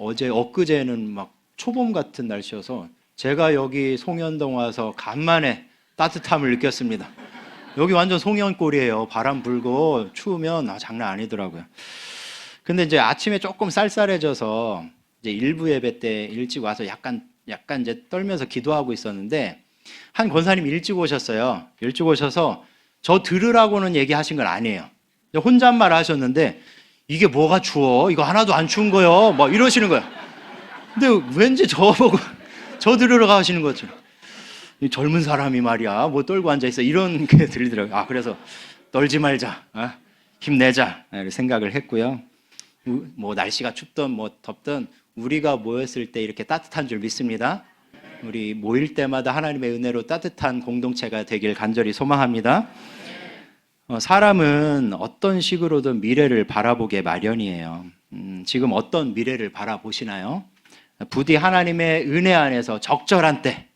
어제 엊그제는 막 초봄 같은 날씨여서 제가 여기 송현동 와서 간만에 따뜻함을 느꼈습니다. 여기 완전 송현골이에요. 바람 불고 추우면 장난 아니더라고요. 근데 이제 아침에 조금 쌀쌀해져서 이제 일부 예배 때 일찍 와서 약간 이제 떨면서 기도하고 있었는데 한 권사님 일찍 오셨어요. 일찍 오셔서 저 들으라고는 얘기하신 건 아니에요. 혼잣말 하셨는데 이게 뭐가 추워? 이거 하나도 안 추운 거요. 막 이러시는 거예요. 근데 왠지 저보고 저 들으러 가시는 거죠. 이 젊은 사람이 말이야 뭐 떨고 앉아있어 이런 게 들리더라고요. 그래서 떨지 말자, 힘내자 이렇게 생각을 했고요. 뭐 날씨가 춥든 뭐 덥든 우리가 모였을 때 이렇게 따뜻한 줄 믿습니다. 우리 모일 때마다 하나님의 은혜로 따뜻한 공동체가 되길 간절히 소망합니다. 사람은 어떤 식으로든 미래를 바라보게 마련이에요. 지금 어떤 미래를 바라보시나요? 부디 하나님의 은혜 안에서 적절한 때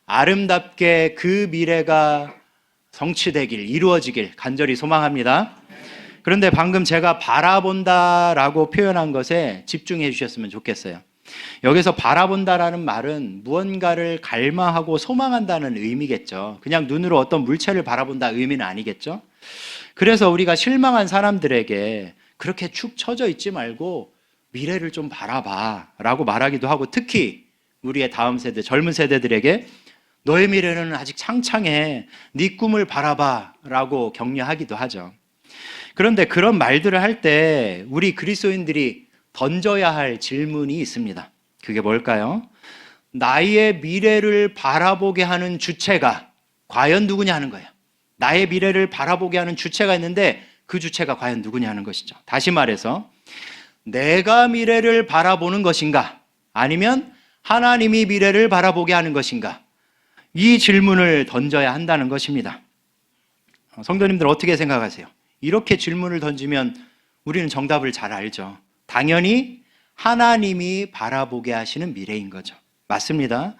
아름답게 그 미래가 성취되길, 이루어지길 간절히 소망합니다. 그런데 방금 제가 바라본다라고 표현한 것에 집중해 주셨으면 좋겠어요. 여기서 바라본다라는 말은 무언가를 갈망하고 소망한다는 의미겠죠. 그냥 눈으로 어떤 물체를 바라본다 의미는 아니겠죠. 그래서 우리가 실망한 사람들에게 그렇게 축 처져 있지 말고 미래를 좀 바라봐 라고 말하기도 하고, 특히 우리의 다음 세대, 젊은 세대들에게 너의 미래는 아직 창창해, 네 꿈을 바라봐 라고 격려하기도 하죠. 그런데 그런 말들을 할 때 우리 그리스도인들이 던져야 할 질문이 있습니다. 그게 뭘까요? 나의 미래를 바라보게 하는 주체가 과연 누구냐 하는 거예요. 나의 미래를 바라보게 하는 주체가 있는데 그 주체가 과연 누구냐 하는 것이죠. 다시 말해서 내가 미래를 바라보는 것인가, 아니면 하나님이 미래를 바라보게 하는 것인가, 이 질문을 던져야 한다는 것입니다. 성도님들 어떻게 생각하세요? 이렇게 질문을 던지면 우리는 정답을 잘 알죠. 당연히 하나님이 바라보게 하시는 미래인 거죠. 맞습니다.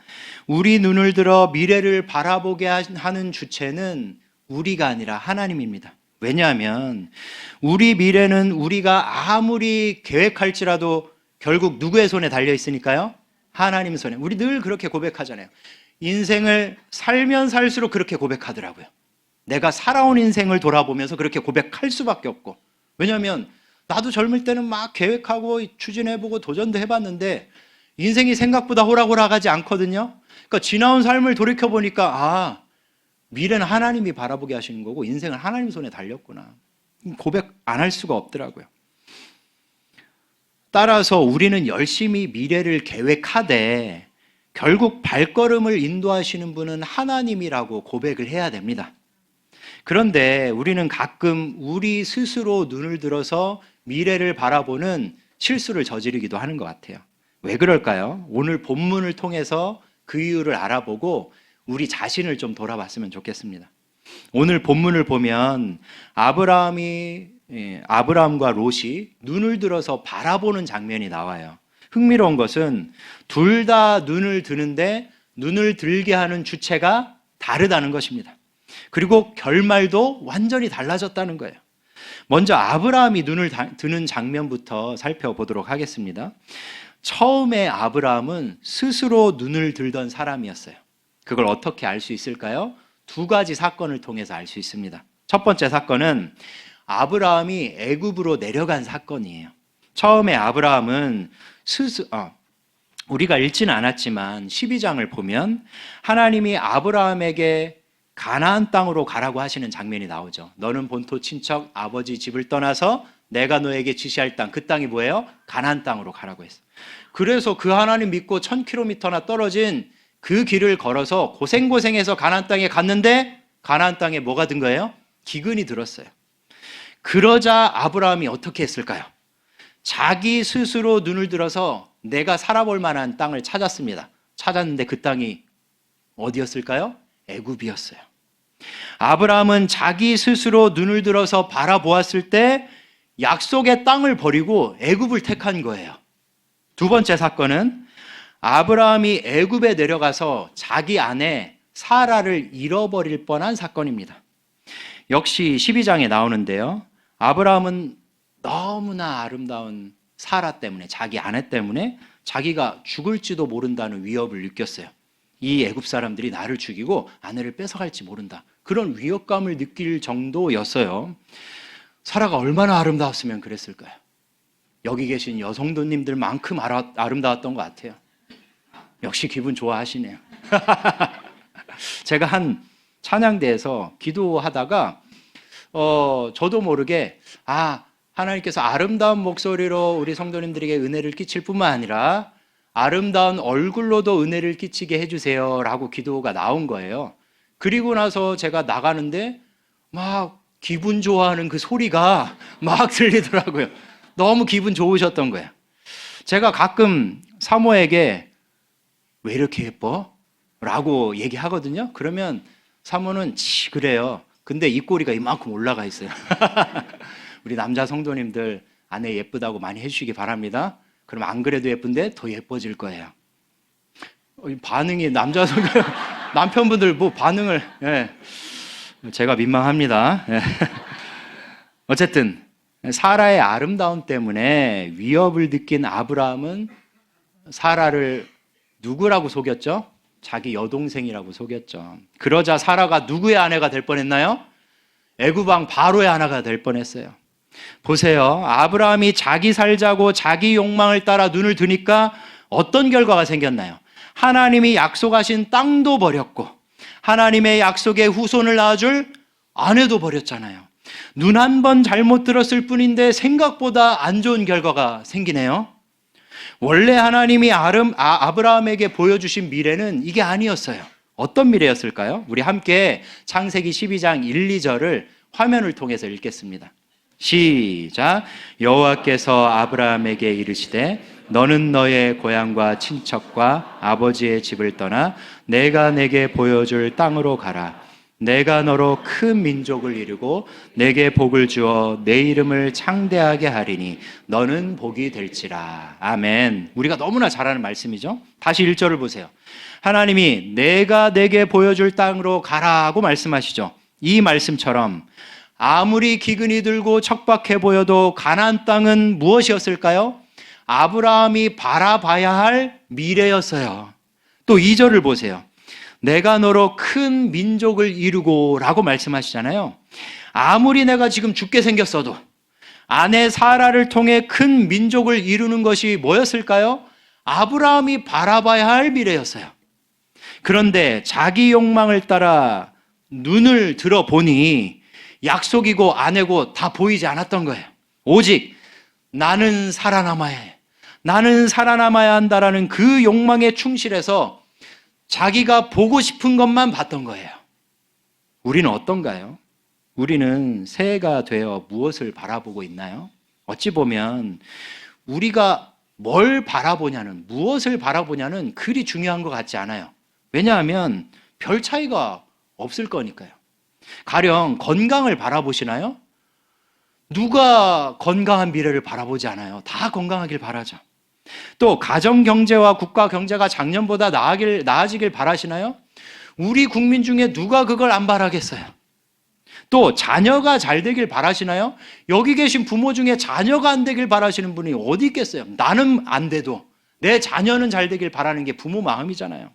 우리 눈을 들어 미래를 바라보게 하는 주체는 우리가 아니라 하나님입니다. 왜냐하면 우리 미래는 우리가 아무리 계획할지라도 결국 누구의 손에 달려 있으니까요? 하나님 손에. 우리 늘 그렇게 고백하잖아요. 인생을 살면 살수록 그렇게 고백하더라고요. 내가 살아온 인생을 돌아보면서 그렇게 고백할 수밖에 없고, 왜냐하면 나도 젊을 때는 막 계획하고 추진해보고 도전도 해봤는데 인생이 생각보다 호락호락하지 않거든요. 그러니까 지나온 삶을 돌이켜보니까 미래는 하나님이 바라보게 하시는 거고 인생은 하나님 손에 달렸구나. 고백 안 할 수가 없더라고요. 따라서 우리는 열심히 미래를 계획하되 결국 발걸음을 인도하시는 분은 하나님이라고 고백을 해야 됩니다. 그런데 우리는 가끔 우리 스스로 눈을 들어서 미래를 바라보는 실수를 저지르기도 하는 것 같아요. 왜 그럴까요? 오늘 본문을 통해서 그 이유를 알아보고 우리 자신을 좀 돌아봤으면 좋겠습니다. 오늘 본문을 보면 아브라함과 롯이 눈을 들어서 바라보는 장면이 나와요. 흥미로운 것은 둘 다 눈을 드는데 눈을 들게 하는 주체가 다르다는 것입니다. 그리고 결말도 완전히 달라졌다는 거예요. 먼저 아브라함이 눈을 드는 장면부터 살펴보도록 하겠습니다. 처음에 아브라함은 스스로 눈을 들던 사람이었어요. 그걸 어떻게 알 수 있을까요? 두 가지 사건을 통해서 알 수 있습니다. 첫 번째 사건은 아브라함이 애굽으로 내려간 사건이에요. 처음에 아브라함은 우리가 읽지는 않았지만 12장을 보면 하나님이 아브라함에게 가나안 땅으로 가라고 하시는 장면이 나오죠. 너는 본토 친척 아버지 집을 떠나서 내가 너에게 지시할 땅, 그 땅이 뭐예요? 가나안 땅으로 가라고 했어. 그래서 그 하나님 믿고 1000km나 떨어진 그 길을 걸어서 고생고생해서 가나안 땅에 갔는데 가나안 땅에 뭐가 든 거예요? 기근이 들었어요. 그러자 아브라함이 어떻게 했을까요? 자기 스스로 눈을 들어서 내가 살아볼 만한 땅을 찾았습니다. 찾았는데 그 땅이 어디였을까요? 애굽이었어요. 아브라함은 자기 스스로 눈을 들어서 바라보았을 때 약속의 땅을 버리고 애굽을 택한 거예요. 두 번째 사건은 아브라함이 애굽에 내려가서 자기 아내 사라를 잃어버릴 뻔한 사건입니다. 역시 12장에 나오는데요. 아브라함은 너무나 아름다운 사라 때문에, 자기 아내 때문에 자기가 죽을지도 모른다는 위협을 느꼈어요. 이 애굽 사람들이 나를 죽이고 아내를 뺏어갈지 모른다. 그런 위협감을 느낄 정도였어요. 사라가 얼마나 아름다웠으면 그랬을까요? 여기 계신 여성도님들만큼 아름다웠던 것 같아요. 역시 기분 좋아하시네요. 제가 한 찬양대에서 기도하다가 저도 모르게 하나님께서 아름다운 목소리로 우리 성도님들에게 은혜를 끼칠 뿐만 아니라 아름다운 얼굴로도 은혜를 끼치게 해주세요 라고 기도가 나온 거예요. 그리고 나서 제가 나가는데 막 기분 좋아하는 그 소리가 막 들리더라고요. 너무 기분 좋으셨던 거예요. 제가 가끔 사모에게 왜 이렇게 예뻐? 라고 얘기하거든요. 그러면 사모는 그래요. 근데 입꼬리가 이만큼 올라가 있어요. 우리 남자 성도님들 아내 예쁘다고 많이 해주시기 바랍니다. 그럼 안 그래도 예쁜데 더 예뻐질 거예요. 반응이 남편분들 뭐 반응을 제가 민망합니다. 어쨌든 사라의 아름다움 때문에 위협을 느낀 아브라함은 사라를 누구라고 속였죠? 자기 여동생이라고 속였죠. 그러자 사라가 누구의 아내가 될 뻔했나요? 애굽 왕 바로의 아내가 될 뻔했어요. 보세요. 아브라함이 자기 살자고 자기 욕망을 따라 눈을 드니까 어떤 결과가 생겼나요? 하나님이 약속하신 땅도 버렸고 하나님의 약속의 후손을 낳아줄 아내도 버렸잖아요. 눈 한 번 잘못 들었을 뿐인데 생각보다 안 좋은 결과가 생기네요. 원래 하나님이 아브라함에게 보여주신 미래는 이게 아니었어요. 어떤 미래였을까요? 우리 함께 창세기 12장 1, 2절을 화면을 통해서 읽겠습니다. 시작. 여호와께서 아브라함에게 이르시되 너는 너의 고향과 친척과 아버지의 집을 떠나 내가 내게 보여줄 땅으로 가라. 내가 너로 큰 민족을 이루고 내게 복을 주어 내 이름을 창대하게 하리니 너는 복이 될지라. 아멘. 우리가 너무나 잘 아는 말씀이죠. 다시 1절을 보세요. 하나님이 내가 내게 보여줄 땅으로 가라고 말씀하시죠. 이 말씀처럼 아무리 기근이 들고 척박해 보여도 가나안 땅은 무엇이었을까요? 아브라함이 바라봐야 할 미래였어요. 또 2절을 보세요. 내가 너로 큰 민족을 이루고 라고 말씀하시잖아요. 아무리 내가 지금 죽게 생겼어도 아내 사라를 통해 큰 민족을 이루는 것이 뭐였을까요? 아브라함이 바라봐야 할 미래였어요. 그런데 자기 욕망을 따라 눈을 들어보니 약속이고 아내고 다 보이지 않았던 거예요. 오직 나는 살아남아야 해. 나는 살아남아야 한다라는 그 욕망에 충실해서 자기가 보고 싶은 것만 봤던 거예요. 우리는 어떤가요? 우리는 새해가 되어 무엇을 바라보고 있나요? 어찌 보면 우리가 뭘 바라보냐는, 무엇을 바라보냐는 그리 중요한 것 같지 않아요. 왜냐하면 별 차이가 없을 거니까요. 가령 건강을 바라보시나요? 누가 건강한 미래를 바라보지 않아요. 다 건강하길 바라죠. 또 가정 경제와 국가 경제가 작년보다 나아지길 바라시나요? 우리 국민 중에 누가 그걸 안 바라겠어요? 또 자녀가 잘 되길 바라시나요? 여기 계신 부모 중에 자녀가 안 되길 바라시는 분이 어디 있겠어요? 나는 안 돼도 내 자녀는 잘 되길 바라는 게 부모 마음이잖아요.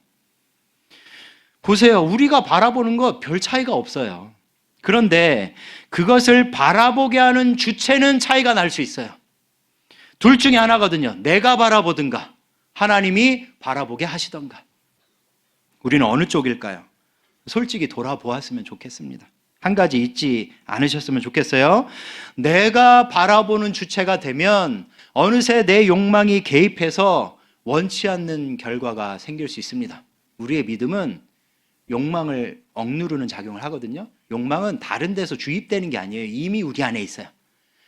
보세요. 우리가 바라보는 거 별 차이가 없어요. 그런데 그것을 바라보게 하는 주체는 차이가 날 수 있어요. 둘 중에 하나거든요. 내가 바라보든가 하나님이 바라보게 하시던가. 우리는 어느 쪽일까요? 솔직히 돌아보았으면 좋겠습니다. 한 가지 잊지 않으셨으면 좋겠어요. 내가 바라보는 주체가 되면 어느새 내 욕망이 개입해서 원치 않는 결과가 생길 수 있습니다. 우리의 믿음은 욕망을 억누르는 작용을 하거든요. 욕망은 다른 데서 주입되는 게 아니에요. 이미 우리 안에 있어요.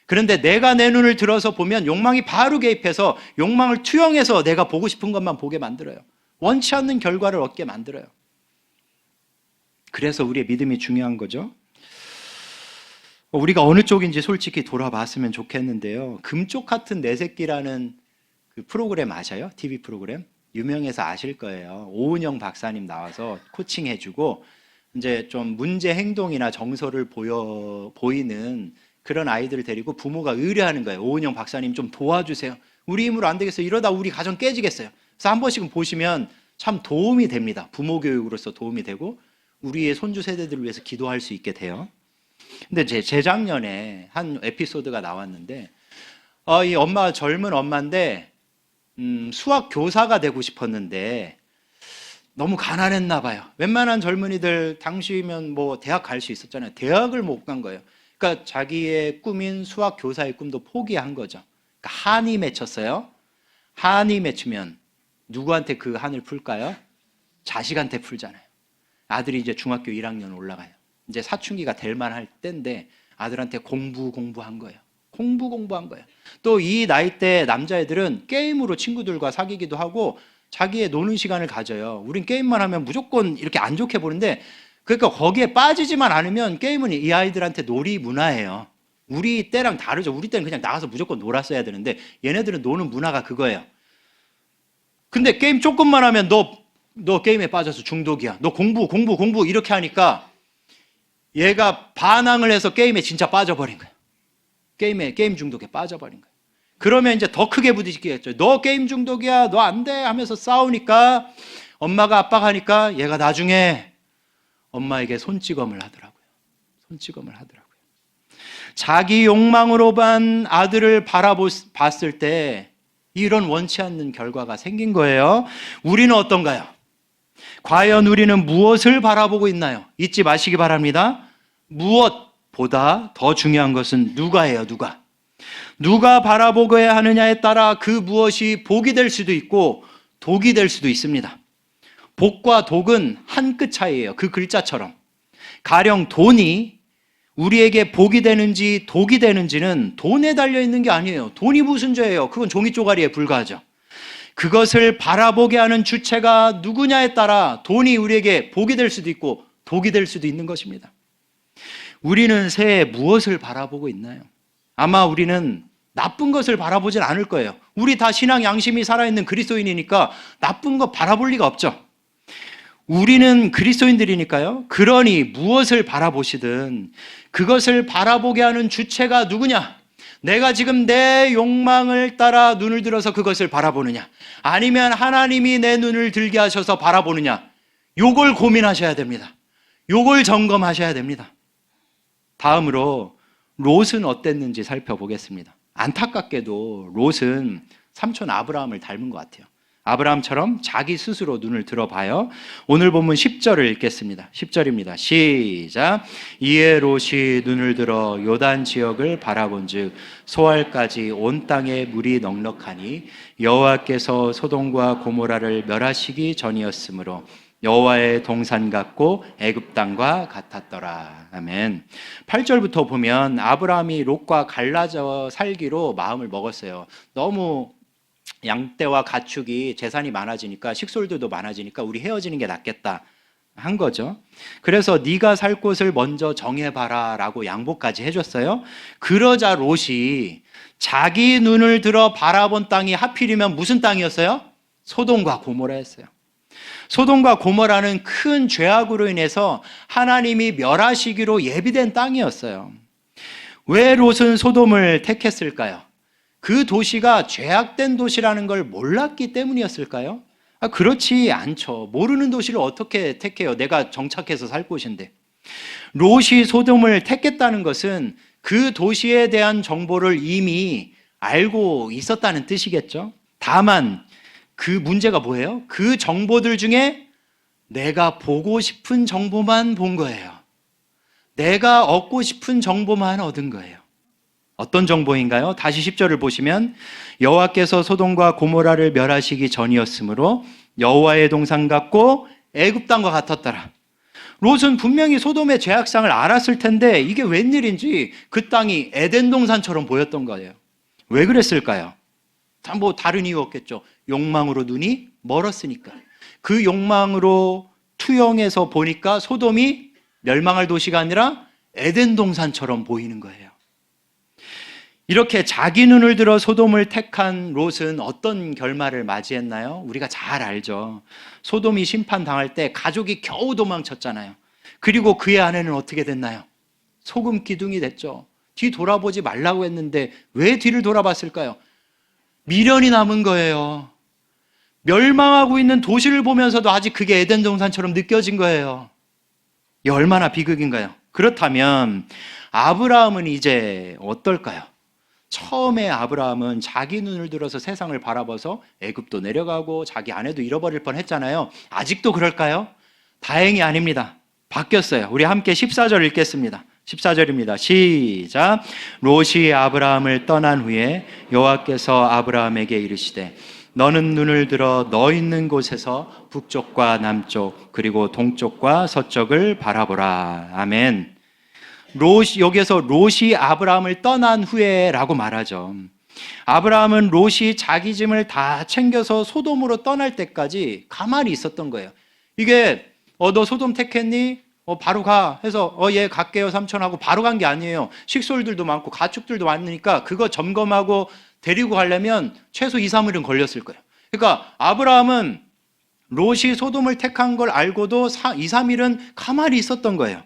그런데 내가 내 눈을 들어서 보면 욕망이 바로 개입해서 욕망을 투영해서 내가 보고 싶은 것만 보게 만들어요. 원치 않는 결과를 얻게 만들어요. 그래서 우리의 믿음이 중요한 거죠. 우리가 어느 쪽인지 솔직히 돌아봤으면 좋겠는데요. 금쪽 같은 내 새끼라는 그 프로그램 아셔요? TV 프로그램? 유명해서 아실 거예요. 오은영 박사님 나와서 코칭해주고 이제 좀 문제 행동이나 정서를 보이는 그런 아이들을 데리고 부모가 의뢰하는 거예요. 오은영 박사님 좀 도와주세요. 우리 힘으로 안 되겠어요. 이러다 우리 가정 깨지겠어요. 그래서 한 번씩은 보시면 참 도움이 됩니다. 부모 교육으로서 도움이 되고 우리의 손주 세대들을 위해서 기도할 수 있게 돼요. 근데 재작년에 한 에피소드가 나왔는데 이 엄마가 젊은 엄마인데 수학 교사가 되고 싶었는데 너무 가난했나 봐요. 웬만한 젊은이들 당시면 뭐 대학 갈 수 있었잖아요. 대학을 못 간 거예요. 그러니까 자기의 꿈인 수학 교사의 꿈도 포기한 거죠. 그러니까 한이 맺혔어요. 한이 맺히면 누구한테 그 한을 풀까요? 자식한테 풀잖아요. 아들이 이제 중학교 1학년 올라가요. 이제 사춘기가 될 만할 때인데 아들한테 공부한 거예요. 공부한 거예요. 또 이 나이 때 남자애들은 게임으로 친구들과 사귀기도 하고 자기의 노는 시간을 가져요. 우린 게임만 하면 무조건 이렇게 안 좋게 보는데 그러니까 거기에 빠지지만 않으면 게임은 이 아이들한테 놀이 문화예요. 우리 때랑 다르죠. 우리 때는 그냥 나가서 무조건 놀았어야 되는데 얘네들은 노는 문화가 그거예요. 근데 게임 조금만 하면 너 게임에 빠져서 중독이야. 너 공부 이렇게 하니까 얘가 반항을 해서 게임에 진짜 빠져버린 거야. 게임 중독에 빠져버린 거야. 그러면 이제 더 크게 부딪히겠죠. 너 게임 중독이야. 너 안 돼 하면서 싸우니까 엄마가 압박하니까 얘가 나중에 엄마에게 손찌검을 하더라고요. 자기 욕망으로만 아들을 바라봤을 때 이런 원치 않는 결과가 생긴 거예요. 우리는 어떤가요? 과연 우리는 무엇을 바라보고 있나요? 잊지 마시기 바랍니다. 무엇보다 더 중요한 것은 누가예요, 누가. 누가 바라보고야 하느냐에 따라 그 무엇이 복이 될 수도 있고 독이 될 수도 있습니다. 복과 독은 한 끗 차이예요. 그 글자처럼. 가령 돈이 우리에게 복이 되는지 독이 되는지는 돈에 달려있는 게 아니에요. 돈이 무슨 죄예요? 그건 종이 쪼가리에 불과하죠. 그것을 바라보게 하는 주체가 누구냐에 따라 돈이 우리에게 복이 될 수도 있고 독이 될 수도 있는 것입니다. 우리는 새해 무엇을 바라보고 있나요? 아마 우리는 나쁜 것을 바라보진 않을 거예요. 우리 다 신앙 양심이 살아있는 그리스도인이니까 나쁜 거 바라볼 리가 없죠. 우리는 그리스도인들이니까요. 그러니 무엇을 바라보시든 그것을 바라보게 하는 주체가 누구냐? 내가 지금 내 욕망을 따라 눈을 들어서 그것을 바라보느냐? 아니면 하나님이 내 눈을 들게 하셔서 바라보느냐? 요걸 고민하셔야 됩니다. 요걸 점검하셔야 됩니다. 다음으로 롯은 어땠는지 살펴보겠습니다. 안타깝게도 롯은 삼촌 아브라함을 닮은 것 같아요. 아브라함처럼 자기 스스로 눈을 들어봐요. 오늘 본문 10절을 읽겠습니다. 10절입니다. 시작. 이에 롯이 눈을 들어 요단 지역을 바라본즉 소알까지 온 땅에 물이 넉넉하니 여호와께서 소돔과 고모라를 멸하시기 전이었으므로 여호와의 동산 같고 애굽 땅과 같았더라. 아멘. 8절부터 보면 아브라함이 롯과 갈라져 살기로 마음을 먹었어요. 너무 양떼와 가축이 재산이 많아지니까 식솔들도 많아지니까 우리 헤어지는 게 낫겠다 한 거죠. 그래서 네가 살 곳을 먼저 정해봐라 라고 양보까지 해줬어요. 그러자 롯이 자기 눈을 들어 바라본 땅이 하필이면 무슨 땅이었어요? 소돔과 고모라였어요. 소돔과 고모라는 큰 죄악으로 인해서 하나님이 멸하시기로 예비된 땅이었어요. 왜 롯은 소돔을 택했을까요? 그 도시가 죄악된 도시라는 걸 몰랐기 때문이었을까요? 그렇지 않죠. 모르는 도시를 어떻게 택해요? 내가 정착해서 살 곳인데. 롯이 소돔을 택했다는 것은 그 도시에 대한 정보를 이미 알고 있었다는 뜻이겠죠. 다만 그 문제가 뭐예요? 그 정보들 중에 내가 보고 싶은 정보만 본 거예요. 내가 얻고 싶은 정보만 얻은 거예요. 어떤 정보인가요? 다시 10절을 보시면 여호와께서 소돔과 고모라를 멸하시기 전이었으므로 여호와의 동산 같고 애굽 땅과 같았더라. 롯은 분명히 소돔의 죄악상을 알았을 텐데 이게 웬일인지 그 땅이 에덴 동산처럼 보였던 거예요. 왜 그랬을까요? 뭐 다른 이유 없겠죠. 욕망으로 눈이 멀었으니까. 그 욕망으로 투영해서 보니까 소돔이 멸망할 도시가 아니라 에덴 동산처럼 보이는 거예요. 이렇게 자기 눈을 들어 소돔을 택한 롯은 어떤 결말을 맞이했나요? 우리가 잘 알죠. 소돔이 심판당할 때 가족이 겨우 도망쳤잖아요. 그리고 그의 아내는 어떻게 됐나요? 소금 기둥이 됐죠. 뒤 돌아보지 말라고 했는데 왜 뒤를 돌아봤을까요? 미련이 남은 거예요. 멸망하고 있는 도시를 보면서도 아직 그게 에덴 동산처럼 느껴진 거예요. 이 얼마나 비극인가요? 그렇다면 아브라함은 이제 어떨까요? 처음에 아브라함은 자기 눈을 들어서 세상을 바라봐서 애굽도 내려가고 자기 아내도 잃어버릴 뻔했잖아요. 아직도 그럴까요? 다행히 아닙니다. 바뀌었어요. 우리 함께 14절 읽겠습니다. 14절입니다. 시작. 롯이 아브라함을 떠난 후에 여호와께서 아브라함에게 이르시되 너는 눈을 들어 너 있는 곳에서 북쪽과 남쪽 그리고 동쪽과 서쪽을 바라보라. 아멘. 여기에서 롯이 아브라함을 떠난 후에라고 말하죠. 아브라함은 롯이 자기 짐을 다 챙겨서 소돔으로 떠날 때까지 가만히 있었던 거예요. 이게 너 소돔 택했니? 바로 가 해서 예 갈게요 삼촌 하고 바로 간 게 아니에요. 식솔들도 많고 가축들도 많으니까 그거 점검하고 데리고 가려면 최소 2, 3일은 걸렸을 거예요. 그러니까 아브라함은 롯이 소돔을 택한 걸 알고도 2, 3일은 가만히 있었던 거예요.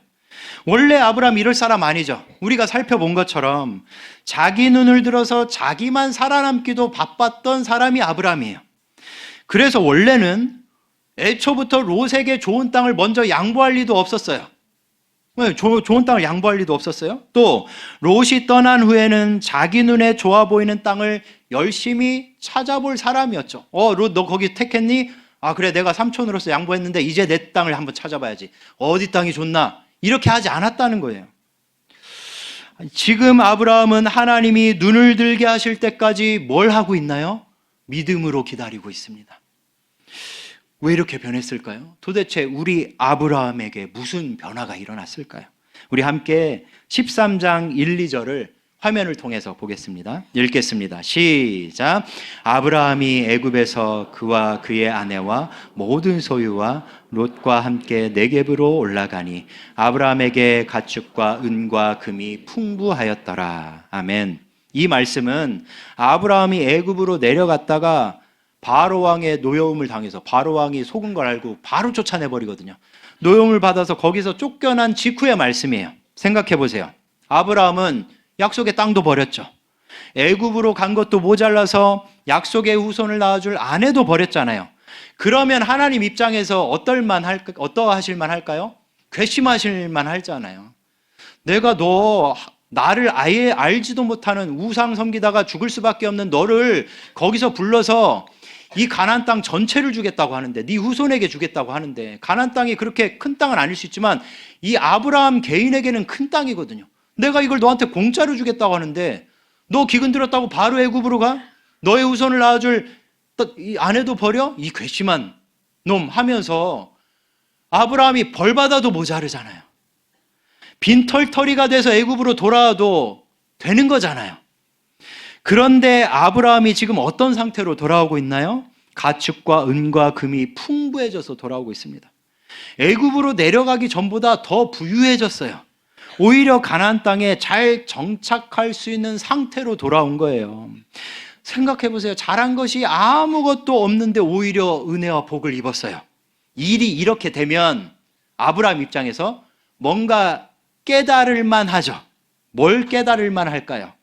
원래 아브라함 이럴 사람 아니죠. 우리가 살펴본 것처럼 자기 눈을 들어서 자기만 살아남기도 바빴던 사람이 아브라함이에요. 그래서 원래는 애초부터 롯에게 좋은 땅을 먼저 양보할 리도 없었어요. 왜? 좋은 땅을 양보할 리도 없었어요. 또 롯이 떠난 후에는 자기 눈에 좋아 보이는 땅을 열심히 찾아볼 사람이었죠. 롯 너 거기 택했니? 아 그래 내가 삼촌으로서 양보했는데 이제 내 땅을 한번 찾아봐야지. 어디 땅이 좋나? 이렇게 하지 않았다는 거예요. 지금 아브라함은 하나님이 눈을 들게 하실 때까지 뭘 하고 있나요? 믿음으로 기다리고 있습니다. 왜 이렇게 변했을까요? 도대체 우리 아브라함에게 무슨 변화가 일어났을까요? 우리 함께 13장 1, 2절을 화면을 통해서 보겠습니다. 읽겠습니다. 시작. 아브라함이 애굽에서 그와 그의 아내와 모든 소유와 롯과 함께 네겝으로 올라가니 아브라함에게 가축과 은과 금이 풍부하였더라. 아멘. 이 말씀은 아브라함이 애굽으로 내려갔다가 바로 왕의 노여움을 당해서 바로 왕이 속은 걸 알고 바로 쫓아내버리거든요. 노여움을 받아서 거기서 쫓겨난 직후의 말씀이에요. 생각해 보세요. 아브라함은 약속의 땅도 버렸죠. 애굽으로 간 것도 모자라서 약속의 후손을 낳아줄 아내도 버렸잖아요. 그러면 하나님 입장에서 어떠하실만 할까요? 괘씸하실만 하잖아요. 내가 나를 아예 알지도 못하는 우상 섬기다가 죽을 수밖에 없는 너를 거기서 불러서 이 가나안 땅 전체를 주겠다고 하는데 네 후손에게 주겠다고 하는데 가나안 땅이 그렇게 큰 땅은 아닐 수 있지만 이 아브라함 개인에게는 큰 땅이거든요. 내가 이걸 너한테 공짜로 주겠다고 하는데 너 기근 들었다고 바로 애굽으로 가? 너의 후손을 낳아줄 이 아내도 버려? 이 괘씸한 놈 하면서 아브라함이 벌받아도 모자르잖아요. 빈털터리가 돼서 애굽으로 돌아와도 되는 거잖아요. 그런데 아브라함이 지금 어떤 상태로 돌아오고 있나요? 가축과 은과 금이 풍부해져서 돌아오고 있습니다. 애굽으로 내려가기 전보다 더 부유해졌어요. 오히려 가나안 땅에 잘 정착할 수 있는 상태로 돌아온 거예요. 생각해 보세요. 잘한 것이 아무것도 없는데 오히려 은혜와 복을 입었어요. 일이 이렇게 되면 아브라함 입장에서 뭔가 깨달을 만하죠. 뭘 깨달을 만할까요?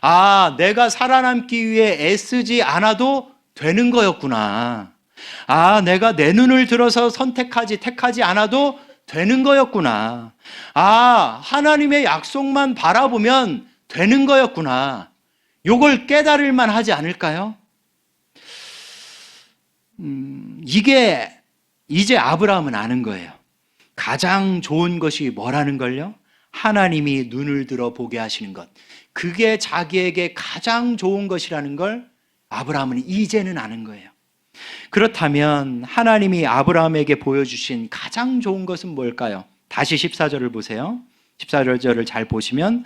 아, 내가 살아남기 위해 애쓰지 않아도 되는 거였구나. 아, 내가 내 눈을 들어서 택하지 않아도 되는 거였구나. 아, 하나님의 약속만 바라보면 되는 거였구나. 요걸 깨달을 만하지 않을까요? 이게 이제 아브라함은 아는 거예요. 가장 좋은 것이 뭐라는 걸요? 하나님이 눈을 들어 보게 하시는 것. 그게 자기에게 가장 좋은 것이라는 걸 아브라함은 이제는 아는 거예요. 그렇다면 하나님이 아브라함에게 보여주신 가장 좋은 것은 뭘까요? 다시 14절을 보세요. 14절을 잘 보시면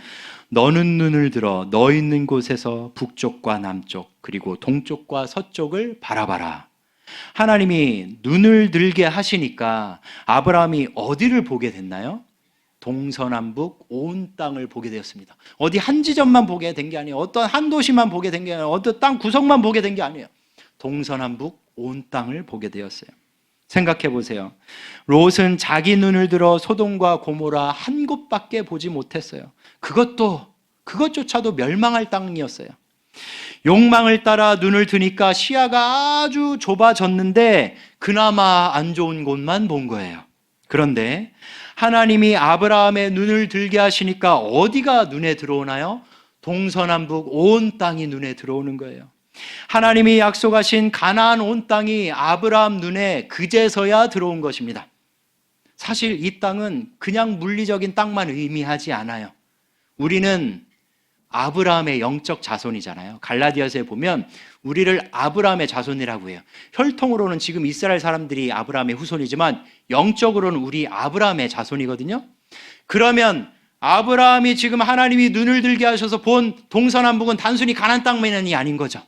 너는 눈을 들어 너 있는 곳에서 북쪽과 남쪽 그리고 동쪽과 서쪽을 바라봐라. 하나님이 눈을 들게 하시니까 아브라함이 어디를 보게 됐나요? 동서남북 온 땅을 보게 되었습니다. 어디 한 지점만 보게 된 게 아니에요. 어떤 한 도시만 보게 된 게 아니에요. 어떤 땅 구석만 보게 된 게 아니에요. 동서남북 온 땅을 보게 되었어요. 생각해 보세요. 롯은 자기 눈을 들어 소돔과 고모라 한 곳밖에 보지 못했어요. 그것조차도 멸망할 땅이었어요. 욕망을 따라 눈을 드니까 시야가 아주 좁아졌는데 그나마 안 좋은 곳만 본 거예요. 그런데 하나님이 아브라함의 눈을 들게 하시니까 어디가 눈에 들어오나요? 동서남북 온 땅이 눈에 들어오는 거예요. 하나님이 약속하신 가나안 온 땅이 아브라함 눈에 그제서야 들어온 것입니다. 사실 이 땅은 그냥 물리적인 땅만 의미하지 않아요. 우리는 아브라함의 영적 자손이잖아요. 갈라디아서에 보면 우리를 아브라함의 자손이라고 해요. 혈통으로는 지금 이스라엘 사람들이 아브라함의 후손이지만 영적으로는 우리 아브라함의 자손이거든요. 그러면 아브라함이 지금 하나님이 눈을 들게 하셔서 본 동서남북은 단순히 가나안 땅만이 아닌 거죠.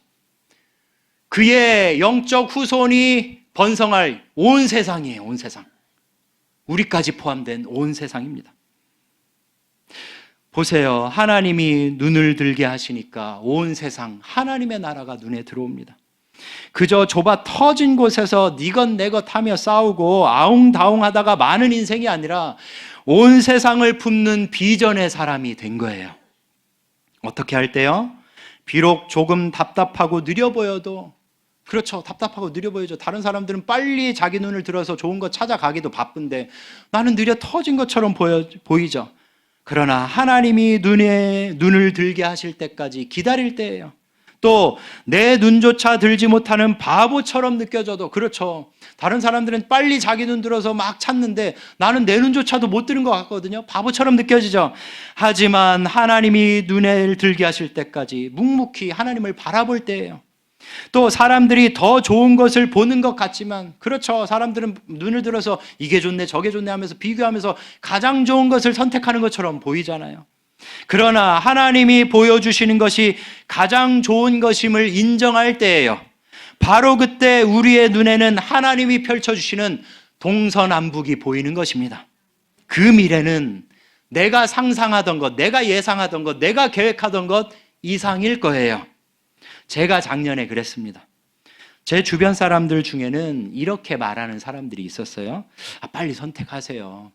그의 영적 후손이 번성할 온 세상이에요. 온 세상. 우리까지 포함된 온 세상입니다. 보세요. 하나님이 눈을 들게 하시니까 온 세상 하나님의 나라가 눈에 들어옵니다. 그저 좁아 터진 곳에서 니것 내것 하며 싸우고 아웅다웅 하다가 많은 인생이 아니라 온 세상을 품는 비전의 사람이 된 거예요. 어떻게 할 때요? 비록 조금 답답하고 느려 보여도, 그렇죠, 답답하고 느려 보이죠. 다른 사람들은 빨리 자기 눈을 들어서 좋은 것 찾아가기도 바쁜데 나는 느려 터진 것처럼 보이죠. 그러나 하나님이 눈을 들게 하실 때까지 기다릴 때예요. 또 내 눈조차 들지 못하는 바보처럼 느껴져도, 그렇죠, 다른 사람들은 빨리 자기 눈 들어서 막 찾는데 나는 내 눈조차도 못 들은 것 같거든요. 바보처럼 느껴지죠. 하지만 하나님이 눈을 들게 하실 때까지 묵묵히 하나님을 바라볼 때예요. 또 사람들이 더 좋은 것을 보는 것 같지만, 그렇죠, 사람들은 눈을 들어서 이게 좋네 저게 좋네 하면서 비교하면서 가장 좋은 것을 선택하는 것처럼 보이잖아요. 그러나 하나님이 보여주시는 것이 가장 좋은 것임을 인정할 때예요. 바로 그때 우리의 눈에는 하나님이 펼쳐주시는 동서남북이 보이는 것입니다. 그 미래는 내가 상상하던 것, 내가 예상하던 것, 내가 계획하던 것 이상일 거예요. 제가 작년에 그랬습니다. 제 주변 사람들 중에는 이렇게 말하는 사람들이 있었어요. 빨리 선택하세요.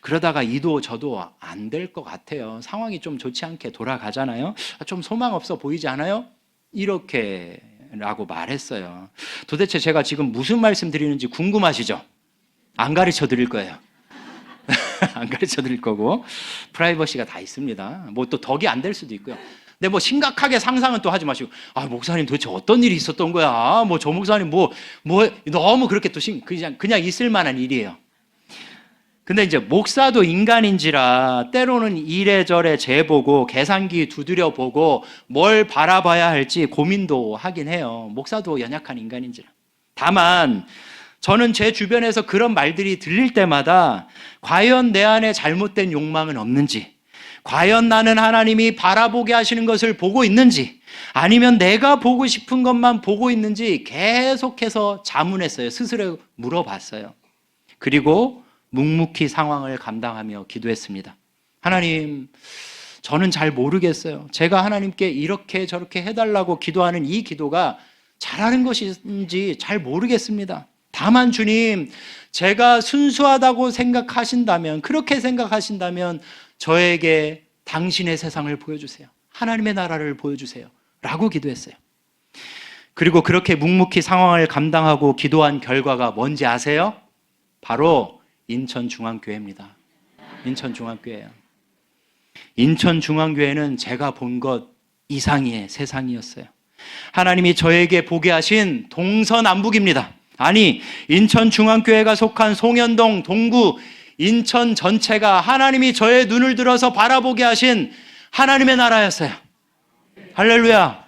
그러다가 이도 저도 안 될 것 같아요. 상황이 좀 좋지 않게 돌아가잖아요. 좀 소망 없어 보이지 않아요? 이렇게라고 말했어요. 도대체 제가 지금 무슨 말씀 드리는지 궁금하시죠? 안 가르쳐 드릴 거예요. 안 가르쳐 드릴 거고, 프라이버시가 다 있습니다. 뭐 또 덕이 안 될 수도 있고요. 근데 뭐 심각하게 상상은 또 하지 마시고, 목사님 도대체 어떤 일이 있었던 거야? 저 목사님 뭐 너무 그렇게 또 그냥 있을 만한 일이에요. 근데 이제 목사도 인간인지라 때로는 이래저래 재보고 계산기 두드려 보고 뭘 바라봐야 할지 고민도 하긴 해요. 목사도 연약한 인간인지라. 다만 저는 제 주변에서 그런 말들이 들릴 때마다 과연 내 안에 잘못된 욕망은 없는지, 과연 나는 하나님이 바라보게 하시는 것을 보고 있는지, 아니면 내가 보고 싶은 것만 보고 있는지 계속해서 자문했어요. 스스로 물어봤어요. 그리고 묵묵히 상황을 감당하며 기도했습니다. 하나님, 저는 잘 모르겠어요. 제가 하나님께 이렇게 저렇게 해달라고 기도하는 이 기도가 잘하는 것인지 잘 모르겠습니다. 다만 주님, 제가 순수하다고 생각하신다면, 그렇게 생각하신다면 저에게 당신의 세상을 보여주세요. 하나님의 나라를 보여주세요. 라고 기도했어요. 그리고 그렇게 묵묵히 상황을 감당하고 기도한 결과가 뭔지 아세요? 바로 인천중앙교회입니다. 인천중앙교회예요. 인천중앙교회는 제가 본 것 이상의 세상이었어요. 하나님이 저에게 보게 하신 동서남북입니다. 아니, 인천중앙교회가 속한 송현동, 동구, 인천 전체가 하나님이 저의 눈을 들어서 바라보게 하신 하나님의 나라였어요. 할렐루야.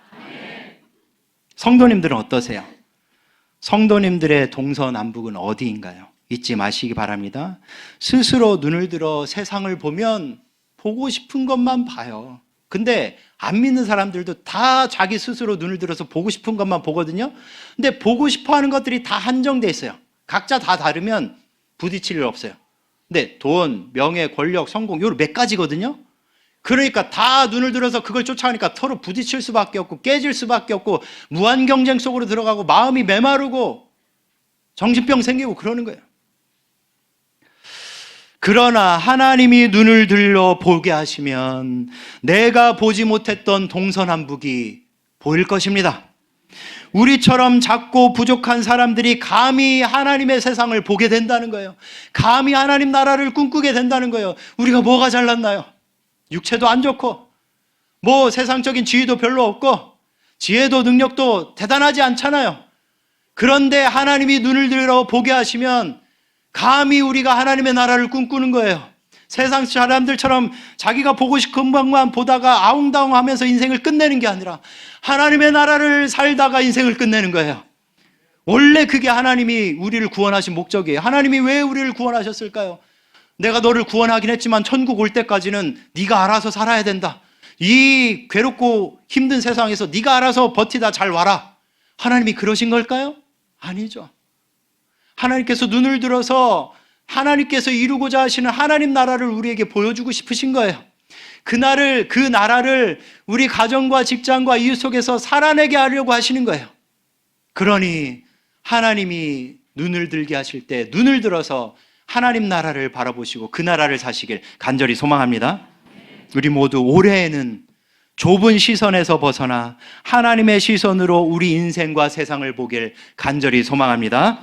성도님들은 어떠세요? 성도님들의 동서남북은 어디인가요? 잊지 마시기 바랍니다. 스스로 눈을 들어 세상을 보면 보고 싶은 것만 봐요. 근데 안 믿는 사람들도 다 자기 스스로 눈을 들어서 보고 싶은 것만 보거든요. 근데 보고 싶어 하는 것들이 다 한정돼 있어요. 각자 다 다르면 부딪힐 일 없어요. 근데 돈, 명예, 권력, 성공, 요 몇 가지거든요. 그러니까 다 눈을 들어서 그걸 쫓아가니까 서로 부딪힐 수밖에 없고 깨질 수밖에 없고 무한 경쟁 속으로 들어가고 마음이 메마르고 정신병 생기고 그러는 거예요. 그러나 하나님이 눈을 들러 보게 하시면 내가 보지 못했던 동서남북이 보일 것입니다. 우리처럼 작고 부족한 사람들이 감히 하나님의 세상을 보게 된다는 거예요. 감히 하나님 나라를 꿈꾸게 된다는 거예요. 우리가 뭐가 잘났나요? 육체도 안 좋고 뭐 세상적인 지위도 별로 없고 지혜도 능력도 대단하지 않잖아요. 그런데 하나님이 눈을 들어 보게 하시면 감히 우리가 하나님의 나라를 꿈꾸는 거예요. 세상 사람들처럼 자기가 보고 싶은 것만 보다가 아웅다웅 하면서 인생을 끝내는 게 아니라 하나님의 나라를 살다가 인생을 끝내는 거예요. 원래 그게 하나님이 우리를 구원하신 목적이에요. 하나님이 왜 우리를 구원하셨을까요? 내가 너를 구원하긴 했지만 천국 올 때까지는 네가 알아서 살아야 된다. 이 괴롭고 힘든 세상에서 네가 알아서 버티다 잘 와라. 하나님이 그러신 걸까요? 아니죠. 하나님께서 눈을 들어서 하나님께서 이루고자 하시는 하나님 나라를 우리에게 보여주고 싶으신 거예요. 그 나라를 우리 가정과 직장과 이웃 속에서 살아내게 하려고 하시는 거예요. 그러니 하나님이 눈을 들게 하실 때 눈을 들어서 하나님 나라를 바라보시고 그 나라를 사시길 간절히 소망합니다. 우리 모두 올해에는 좁은 시선에서 벗어나 하나님의 시선으로 우리 인생과 세상을 보길 간절히 소망합니다.